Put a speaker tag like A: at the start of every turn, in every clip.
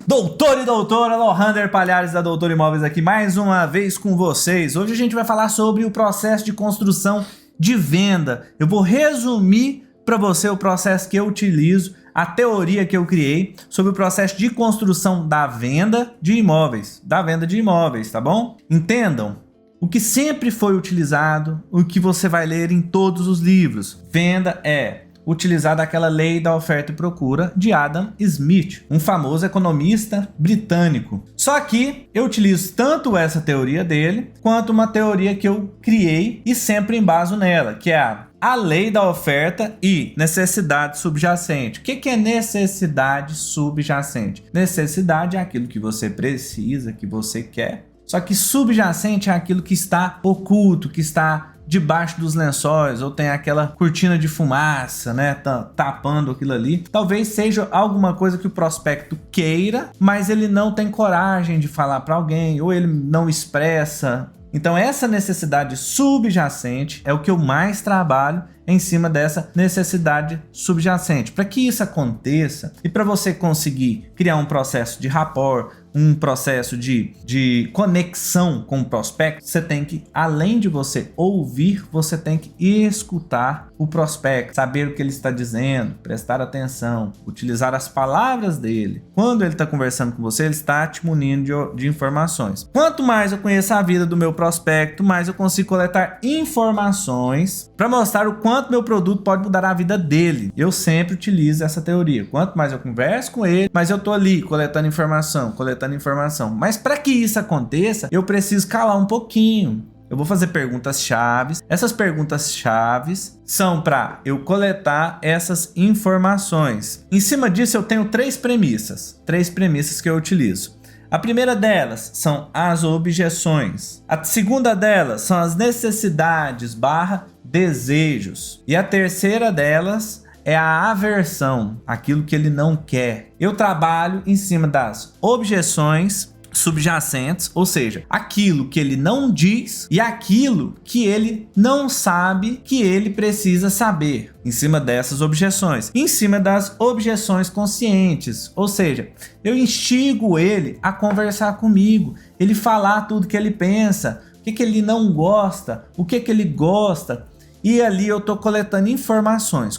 A: Doutor e doutora, Lohander Palhares da Doutor Imóveis aqui mais uma vez com vocês. Hoje a gente vai falar sobre o processo de construção de venda. Eu vou resumir para você o processo que eu utilizo, a teoria que eu criei sobre o processo de construção da venda de imóveis. Tá bom? Entendam o que sempre foi utilizado, o que você vai ler em todos os livros. Venda é utilizar aquela lei da oferta e procura de Adam Smith, um famoso economista britânico. Só que eu utilizo tanto essa teoria dele, quanto uma teoria que eu criei e sempre embaso nela, que é a lei da oferta e necessidade subjacente. O que é necessidade subjacente? Necessidade é aquilo que você precisa, que você quer. Só que subjacente é aquilo que está oculto, que está debaixo dos lençóis, ou tem aquela cortina de fumaça, né, tapando aquilo ali. Talvez seja alguma coisa que o prospecto queira, mas ele não tem coragem de falar para alguém, ou ele não expressa. Então essa necessidade subjacente é o que eu mais trabalho em cima dessa necessidade subjacente. Para que isso aconteça e para você conseguir criar um processo de rapport, um processo de conexão com o prospecto, você tem que, além de você ouvir, você tem que escutar o prospecto, saber o que ele está dizendo, prestar atenção, utilizar as palavras dele. Quando ele está conversando com você, ele está te munindo de informações. Quanto mais eu conheço a vida do meu prospecto, mais eu consigo coletar informações para mostrar o quanto meu produto pode mudar a vida dele. Eu sempre utilizo essa teoria. Quanto mais eu converso com ele, mais eu tô ali coletando informação. Mas para que isso aconteça, eu preciso calar um pouquinho. Eu vou fazer perguntas chaves. Essas perguntas chaves são para eu coletar essas informações. Em cima disso eu tenho três premissas que eu utilizo. A primeira delas são as objeções. A segunda delas são as necessidades / desejos. E a terceira delas é a aversão, aquilo que ele não quer. Eu trabalho em cima das objeções subjacentes, ou seja, aquilo que ele não diz e aquilo que ele não sabe que ele precisa saber. Em cima dessas objeções, em cima das objeções conscientes, ou seja, eu instigo ele a conversar comigo, ele falar tudo que ele pensa, o que ele não gosta, o que ele gosta. E ali eu tô coletando informações,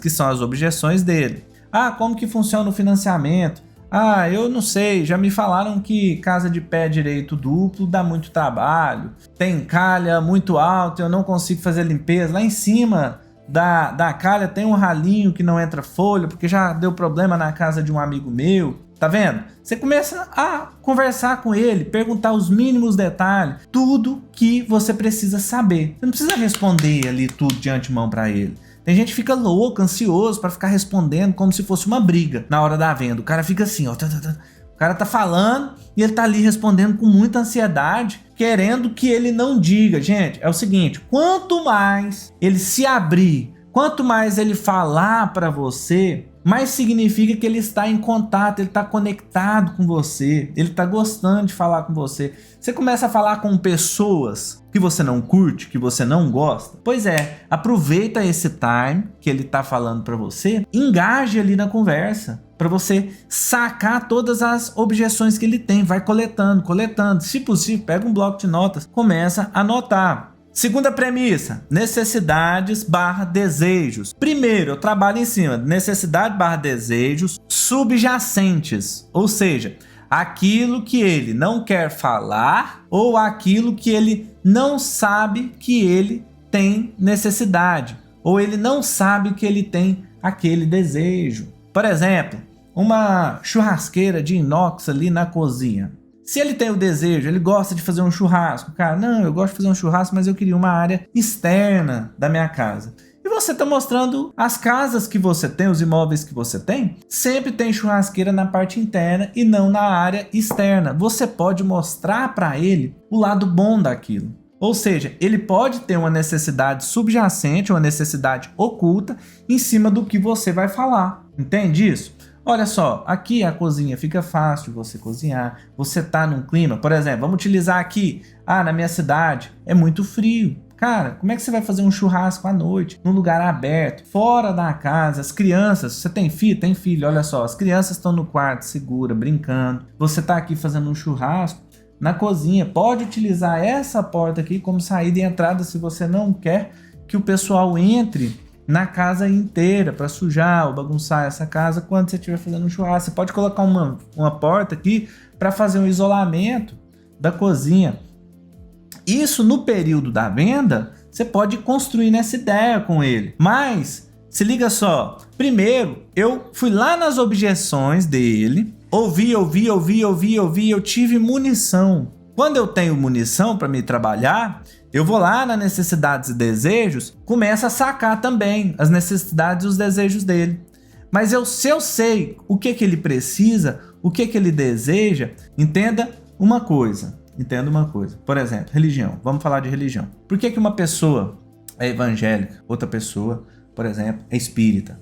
A: que são as objeções dele. Ah, como que funciona o financiamento? Ah, eu não sei, já me falaram que casa de pé direito duplo dá muito trabalho, tem calha muito alta, eu não consigo fazer limpeza. Lá em cima da calha tem um ralinho que não entra folha, porque já deu problema na casa de um amigo meu. Tá vendo? Você começa a conversar com ele, perguntar os mínimos detalhes, tudo que você precisa saber. Você não precisa responder ali tudo de antemão para ele. Tem gente que fica louco, ansioso para ficar respondendo como se fosse uma briga na hora da venda. O cara fica assim, ó, o cara tá falando e ele tá ali respondendo com muita ansiedade, querendo que ele não diga. Gente, é o seguinte, quanto mais ele se abrir, quanto mais ele falar para você, mais significa que ele está em contato, ele está conectado com você, ele está gostando de falar com você. Você começa a falar com pessoas que você não curte, que você não gosta. Pois é, aproveita esse time que ele está falando para você, engaje ali na conversa, para você sacar todas as objeções que ele tem. Vai coletando. Se possível, pega um bloco de notas, começa a anotar. Segunda premissa, necessidades / desejos. Primeiro, eu trabalho em cima de necessidade / desejos subjacentes, ou seja, aquilo que ele não quer falar ou aquilo que ele não sabe que ele tem necessidade, ou ele não sabe que ele tem aquele desejo. Por exemplo, uma churrasqueira de inox ali na cozinha. Se ele tem o desejo, ele gosta de fazer um churrasco. Cara, não, eu gosto de fazer um churrasco, mas eu queria uma área externa da minha casa. E você está mostrando as casas que você tem, os imóveis que você tem, sempre tem churrasqueira na parte interna e não na área externa. Você pode mostrar para ele o lado bom daquilo. Ou seja, ele pode ter uma necessidade subjacente, uma necessidade oculta em cima do que você vai falar. Entende isso? Olha só, aqui a cozinha fica fácil de você cozinhar, você tá num clima, por exemplo, vamos utilizar aqui, na minha cidade é muito frio, Cara, como é que você vai fazer um churrasco à noite, num lugar aberto, fora da casa? As crianças, você tem filho? Tem filho, olha só, as crianças estão no quarto, segura, brincando. Você tá aqui fazendo um churrasco na cozinha, pode utilizar essa porta aqui como saída e entrada se você não quer que o pessoal entre na casa inteira para sujar ou bagunçar essa casa quando você estiver fazendo um churrasco. Você pode colocar uma porta aqui para fazer um isolamento da cozinha. Isso no período da venda, você pode construir nessa ideia com ele. Mas, se liga só, primeiro eu fui lá nas objeções dele, ouvi, eu tive munição. Quando eu tenho munição para me trabalhar, eu vou lá nas necessidades e desejos, começo a sacar também as necessidades e os desejos dele. Mas se eu sei o que ele precisa, o que ele deseja, entenda uma coisa. Por exemplo, religião. Vamos falar de religião. Por que uma pessoa é evangélica, outra pessoa, por exemplo, é espírita?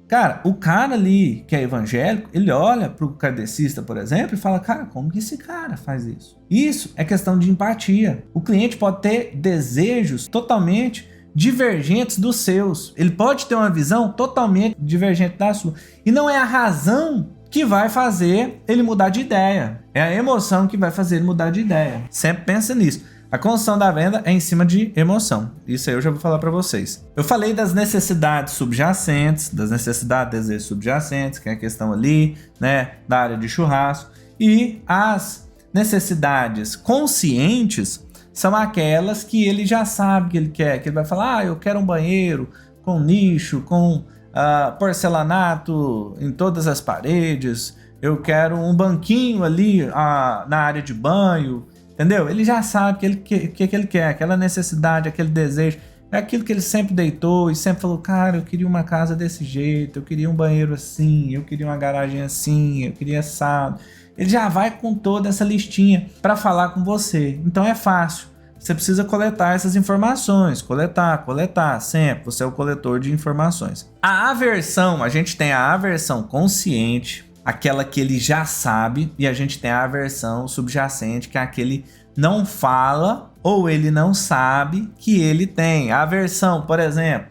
A: Cara, o cara ali que é evangélico, ele olha pro kardecista, por exemplo, e fala, cara, como que esse cara faz isso? Isso é questão de empatia. O cliente pode ter desejos totalmente divergentes dos seus. Ele pode ter uma visão totalmente divergente da sua. E não é a razão que vai fazer ele mudar de ideia. É a emoção que vai fazer ele mudar de ideia. Sempre pensa nisso. A construção da venda é em cima de emoção. Isso aí eu já vou falar para vocês. Eu falei das necessidades subjacentes, das necessidades e desejos subjacentes, que é a questão ali, né, da área de churrasco. E as necessidades conscientes são aquelas que ele já sabe que ele quer. Que ele vai falar, eu quero um banheiro com nicho, com porcelanato em todas as paredes. Eu quero um banquinho ali na área de banho. Entendeu? Ele já sabe que ele quer, aquela necessidade, aquele desejo, é aquilo que ele sempre deitou e sempre falou, cara, eu queria uma casa desse jeito, eu queria um banheiro assim, eu queria uma garagem assim, eu queria assado. Ele já vai com toda essa listinha para falar com você. Então é fácil. Você precisa coletar essas informações, coletar, sempre. Você é o coletor de informações. A aversão, a gente tem a aversão consciente, aquela que ele já sabe, e a gente tem a aversão subjacente, que é aquele não fala ou ele não sabe que ele tem. A aversão, por exemplo,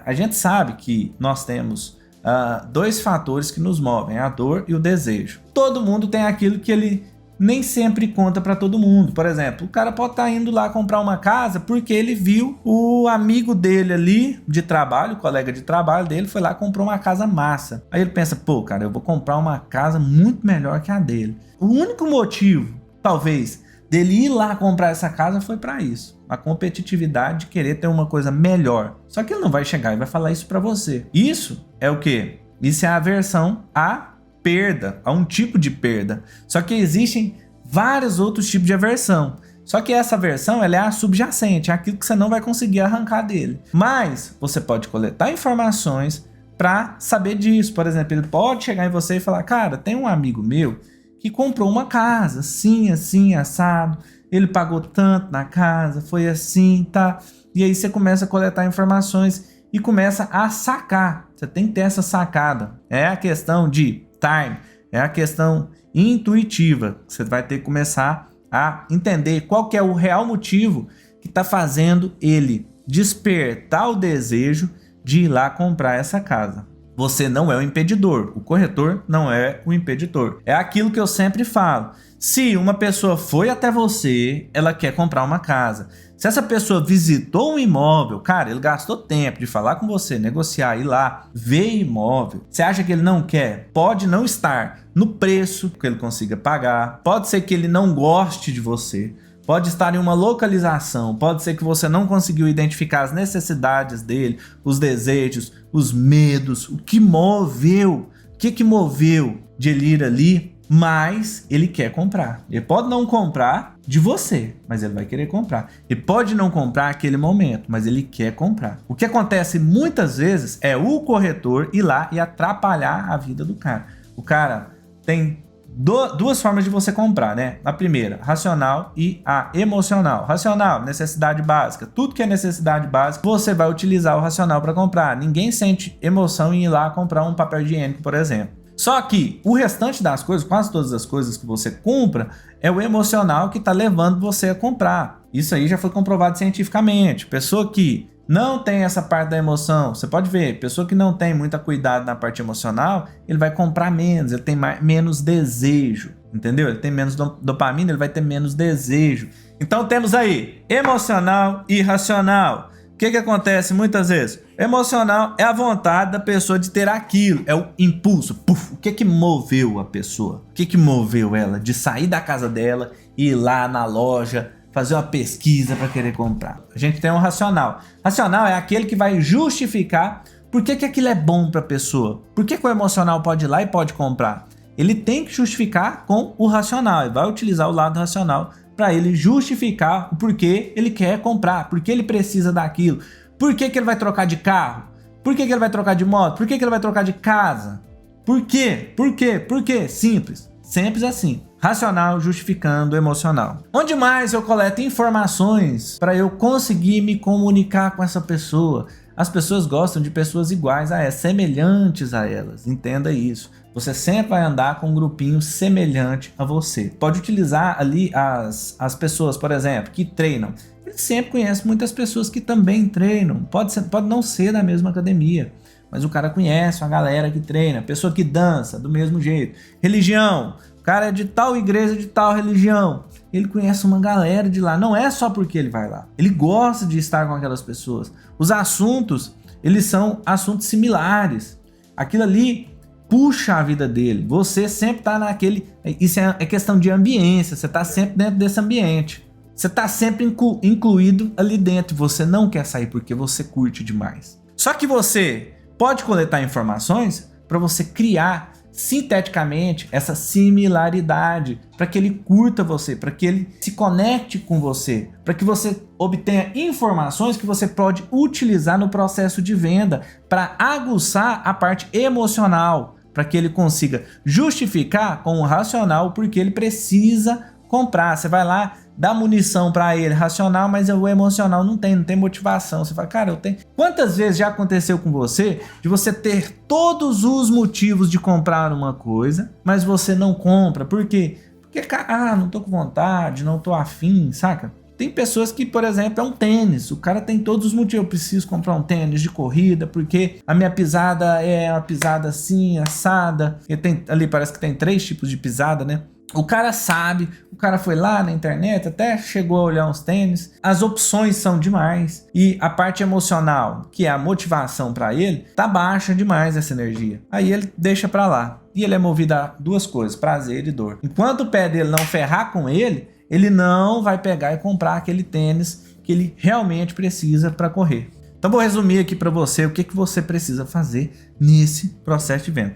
A: a gente sabe que nós temos dois fatores que nos movem, a dor e o desejo. Todo mundo tem aquilo que ele nem sempre conta para todo mundo. Por exemplo, o cara pode estar indo lá comprar uma casa porque ele viu o amigo dele ali de trabalho, o colega de trabalho dele, foi lá e comprou uma casa massa. Aí ele pensa, pô, cara, eu vou comprar uma casa muito melhor que a dele. O único motivo, talvez, dele ir lá comprar essa casa foi para isso. A competitividade de querer ter uma coisa melhor. Só que ele não vai chegar e vai falar isso para você. Isso é o quê? Isso é a aversão a perda, a um tipo de perda. Só que existem vários outros tipos de aversão. Só que essa aversão, ela é a subjacente, é aquilo que você não vai conseguir arrancar dele. Mas você pode coletar informações para saber disso. Por exemplo, ele pode chegar em você e falar, cara, tem um amigo meu que comprou uma casa, assim, assado, ele pagou tanto na casa, foi assim, tá? E aí você começa a coletar informações e começa a sacar. Você tem que ter essa sacada. É a questão de time, é a questão intuitiva. Você vai ter que começar a entender qual que é o real motivo que está fazendo ele despertar o desejo de ir lá comprar essa casa. Você não é o impedidor, o corretor não é o impedidor. É aquilo que eu sempre falo. Se uma pessoa foi até você, ela quer comprar uma casa. Se essa pessoa visitou um imóvel, cara, ele gastou tempo de falar com você, negociar, ir lá, ver imóvel. Você acha que ele não quer? Pode não estar no preço que ele consiga pagar. Pode ser que ele não goste de você. Pode estar em uma localização. Pode ser que você não conseguiu identificar as necessidades dele, os desejos, os medos. O que moveu? O que moveu de ele ir ali? Mas ele quer comprar. Ele pode não comprar de você, mas ele vai querer comprar. Ele pode não comprar naquele momento, mas ele quer comprar. O que acontece muitas vezes é o corretor ir lá e atrapalhar a vida do cara. O cara tem duas formas de você comprar, né? A primeira, racional e a emocional. Racional, necessidade básica. Tudo que é necessidade básica, você vai utilizar o racional para comprar. Ninguém sente emoção em ir lá comprar um papel higiênico, por exemplo. Só que o restante das coisas, quase todas as coisas que você compra, é o emocional que está levando você a comprar. Isso aí já foi comprovado cientificamente. Pessoa que não tem essa parte da emoção, você pode ver, pessoa que não tem muito cuidado na parte emocional, ele vai comprar menos, ele tem menos desejo, entendeu? Ele tem menos dopamina, ele vai ter menos desejo. Então temos aí emocional e racional. O que acontece muitas vezes? Emocional é a vontade da pessoa de ter aquilo, é o impulso. Puf, o que moveu a pessoa? O que moveu ela de sair da casa dela e ir lá na loja, fazer uma pesquisa para querer comprar? A gente tem um racional. Racional é aquele que vai justificar por que aquilo é bom para a pessoa. Por que o emocional pode ir lá e pode comprar? Ele tem que justificar com o racional, ele vai utilizar o lado racional para ele justificar o porquê ele quer comprar, porque ele precisa daquilo, por que ele vai trocar de carro, por que ele vai trocar de moto, por que ele vai trocar de casa, por quê, por quê, por quê? Simples, sempre assim, racional justificando emocional. Onde mais eu coleto informações para eu conseguir me comunicar com essa pessoa? As pessoas gostam de pessoas iguais a elas, semelhantes a elas, entenda isso. Você sempre vai andar com um grupinho semelhante a você. Pode utilizar ali as pessoas, por exemplo, que treinam. Ele sempre conhece muitas pessoas que também treinam. Pode não ser da mesma academia, mas o cara conhece uma galera que treina. Pessoa que dança, do mesmo jeito. Religião. O cara é de tal igreja, de tal religião. Ele conhece uma galera de lá. Não é só porque ele vai lá. Ele gosta de estar com aquelas pessoas. Os assuntos, eles são assuntos similares. Aquilo ali puxa a vida dele. Você sempre está naquele... Isso é questão de ambiência. Você está sempre dentro desse ambiente. Você está sempre incluído ali dentro. Você não quer sair porque você curte demais. Só que você pode coletar informações para você criar sinteticamente essa similaridade, para que ele curta você, para que ele se conecte com você, para que você obtenha informações que você pode utilizar no processo de venda para aguçar a parte emocional, para que ele consiga justificar com o racional porque ele precisa comprar. Você vai lá, dá munição para ele racional, mas o emocional não tem motivação. Você fala, cara, eu tenho... Quantas vezes já aconteceu com você de você ter todos os motivos de comprar uma coisa, mas você não compra? Por quê? Porque, cara, não tô com vontade, não tô afim, saca? Tem pessoas que, por exemplo, é um tênis. O cara tem todos os motivos. Eu preciso comprar um tênis de corrida porque a minha pisada é uma pisada assim, assada. E tem, ali parece que tem 3 tipos de pisada, né? O cara sabe, o cara foi lá na internet, até chegou a olhar uns tênis. As opções são demais. E a parte emocional, que é a motivação para ele, tá baixa demais essa energia. Aí ele deixa para lá. E ele é movido a 2 coisas, prazer e dor. Enquanto o pé dele não ferrar com ele não vai pegar e comprar aquele tênis que ele realmente precisa para correr. Então vou resumir aqui para você o que você precisa fazer nesse processo de venda.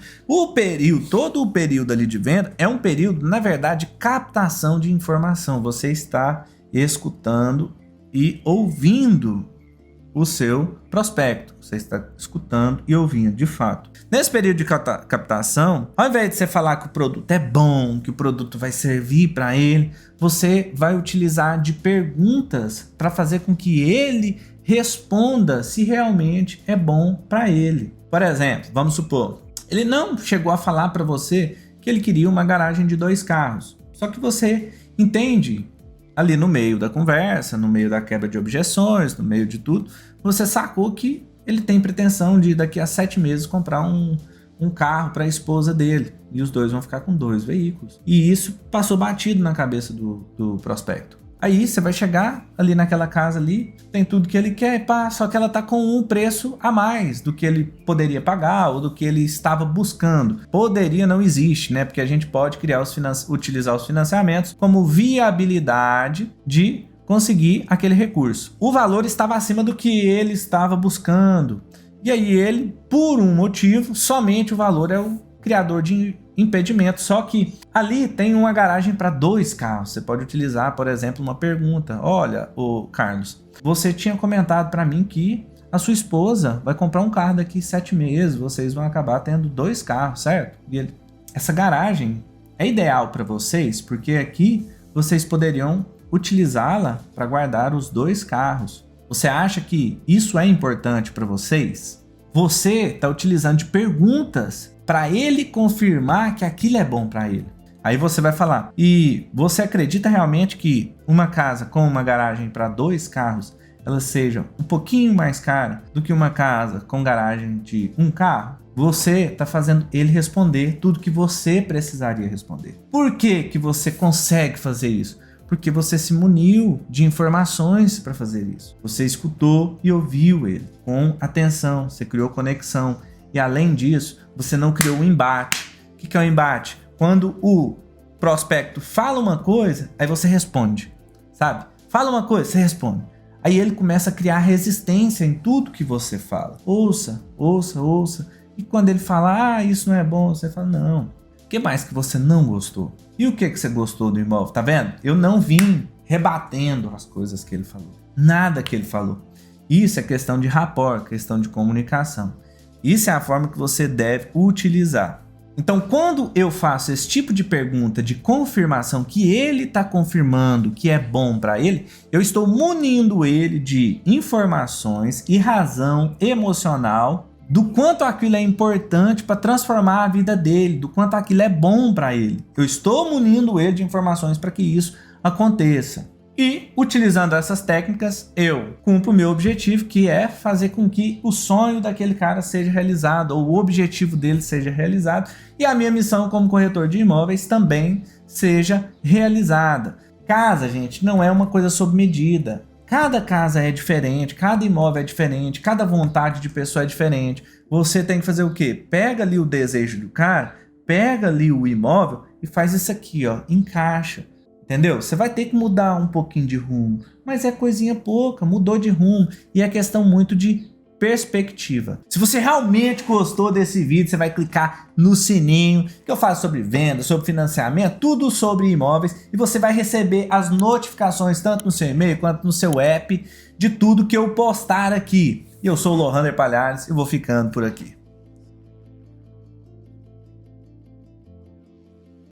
A: Todo o período ali de venda é um período, na verdade, de captação de informação. Você está escutando e ouvindo o seu prospecto. Você está escutando e ouvindo, de fato. Nesse período de captação, ao invés de você falar que o produto é bom, que o produto vai servir para ele, você vai utilizar de perguntas para fazer com que ele responda se realmente é bom para ele. Por exemplo, vamos supor, ele não chegou a falar para você que ele queria uma garagem de 2 carros. Só que você entende ali no meio da conversa, no meio da quebra de objeções, no meio de tudo, você sacou que ele tem pretensão de daqui a 7 meses comprar um carro para a esposa dele. E os dois vão ficar com 2 veículos. E isso passou batido na cabeça do prospecto. Aí você vai chegar ali naquela casa ali, tem tudo que ele quer, pá, só que ela tá com um preço a mais do que ele poderia pagar ou do que ele estava buscando. Poderia não existe, né? Porque a gente pode utilizar os financiamentos como viabilidade de conseguir aquele recurso. O valor estava acima do que ele estava buscando. E aí ele, por um motivo, somente o valor é o criador de impedimento. Só que ali tem uma garagem para 2 carros. Você pode utilizar, por exemplo, uma pergunta. Olha, ô Carlos, você tinha comentado para mim que a sua esposa vai comprar um carro daqui 7 meses. Vocês vão acabar tendo 2 carros, certo? E ele, essa garagem é ideal para vocês porque aqui vocês poderiam utilizá-la para guardar os 2 carros. Você acha que isso é importante para vocês? Você está utilizando de perguntas para ele confirmar que aquilo é bom para ele. Aí você vai falar, e você acredita realmente que uma casa com uma garagem para 2 carros, ela seja um pouquinho mais cara do que uma casa com garagem de 1 carro? Você está fazendo ele responder tudo que você precisaria responder. Por que que você consegue fazer isso? Porque você se muniu de informações para fazer isso. Você escutou e ouviu ele com atenção, você criou conexão. E além disso, você não criou um embate. O que é um embate? Quando o prospecto fala uma coisa, aí você responde, sabe? Fala uma coisa, você responde. Aí ele começa a criar resistência em tudo que você fala. Ouça, ouça, ouça. E quando ele fala, isso não é bom, você fala, não. O que mais que você não gostou? E o que você gostou do imóvel? Tá vendo? Eu não vim rebatendo as coisas que ele falou. Nada que ele falou. Isso é questão de rapport, questão de comunicação. Isso é a forma que você deve utilizar. Então, quando eu faço esse tipo de pergunta de confirmação que ele está confirmando que é bom para ele, eu estou munindo ele de informações e razão emocional do quanto aquilo é importante para transformar a vida dele, do quanto aquilo é bom para ele. Eu estou munindo ele de informações para que isso aconteça. E, utilizando essas técnicas, eu cumpro o meu objetivo, que é fazer com que o sonho daquele cara seja realizado, ou o objetivo dele seja realizado, e a minha missão como corretor de imóveis também seja realizada. Casa, gente, não é uma coisa sob medida. Cada casa é diferente, cada imóvel é diferente, cada vontade de pessoa é diferente. Você tem que fazer o quê? Pega ali o desejo do cara, pega ali o imóvel e faz isso aqui, ó, encaixa. Entendeu? Você vai ter que mudar um pouquinho de rumo, mas é coisinha pouca, mudou de rumo e é questão muito de perspectiva. Se você realmente gostou desse vídeo, você vai clicar no sininho que eu falo sobre venda, sobre financiamento, tudo sobre imóveis, e você vai receber as notificações tanto no seu e-mail quanto no seu app de tudo que eu postar aqui. E eu sou o Lohander Palhares e vou ficando por aqui.